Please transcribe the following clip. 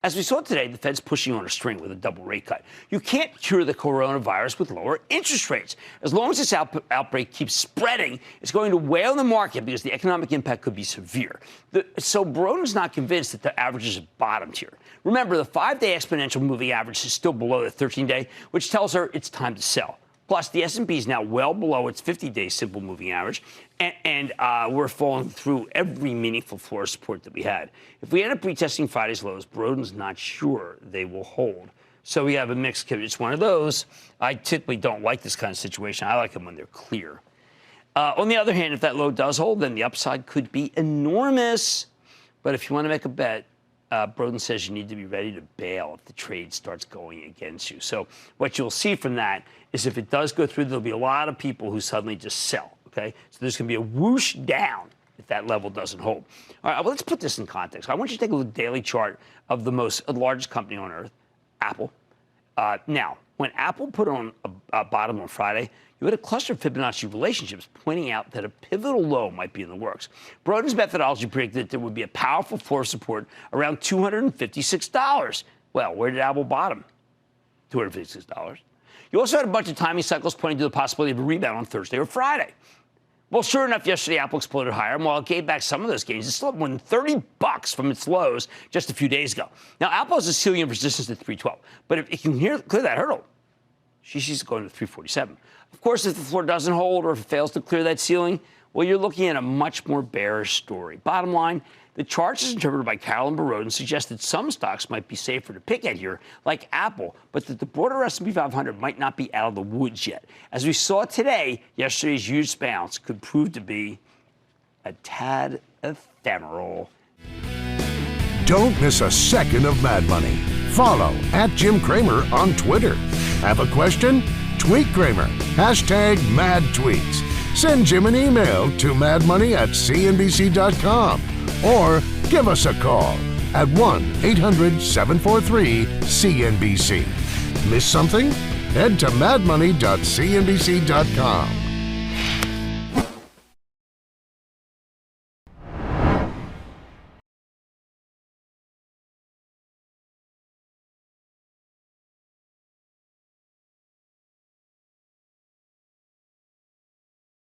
As we saw today, the Fed's pushing on a string with a double rate cut. You can't cure the coronavirus with lower interest rates. As long as this outbreak keeps spreading, it's going to weigh on the market because the economic impact could be severe. So Boroden's not convinced that the averages have bottomed here. Remember, the 5-day exponential moving average is still below the 13-day, which tells her it's time to sell. Plus, the S&P is now well below its 50-day simple moving average, and we're falling through every meaningful floor support that we had. If we end up retesting Friday's lows, Boroden's not sure they will hold. So we have a mixed. It's one of those. I typically don't like this kind of situation. I like them when they're clear. On the other hand, if that low does hold, then the upside could be enormous. But if you want to make a bet, Boroden says you need to be ready to bail if the trade starts going against you. So what you'll see from that is if it does go through, there'll be a lot of people who suddenly just sell, okay? So there's going to be a whoosh down if that level doesn't hold. All right, well, let's put this in context. I want you to take a look at the daily chart of the largest company on earth, Apple. Now, when Apple put on a bottom on Friday, you had a cluster of Fibonacci relationships pointing out that a pivotal low might be in the works. Boroden's methodology predicted that there would be a powerful floor support around $256. Well, where did Apple bottom? $256. You also had a bunch of timing cycles pointing to the possibility of a rebound on Thursday or Friday. Well, sure enough, yesterday Apple exploded higher, and while it gave back some of those gains, it's still up more than $30 from its lows just a few days ago. Now, Apple has a ceiling of resistance at 312, but if it can clear that hurdle, she's going to 347. Of course, if the floor doesn't hold or if it fails to clear that ceiling, well, you're looking at a much more bearish story. Bottom line, the charts as interpreted by Carolyn Boroden suggest that some stocks might be safer to pick at here, like Apple, but that the broader S&P 500 might not be out of the woods yet. As we saw today, yesterday's huge bounce could prove to be a tad ephemeral. Don't miss a second of Mad Money. Follow @Jim Cramer on Twitter. Have a question? Tweet Cramer. #MadTweets. Send Jim an email to madmoney@cnbc.com or give us a call at 1-800-743-CNBC. Miss something? Head to madmoney.cnbc.com.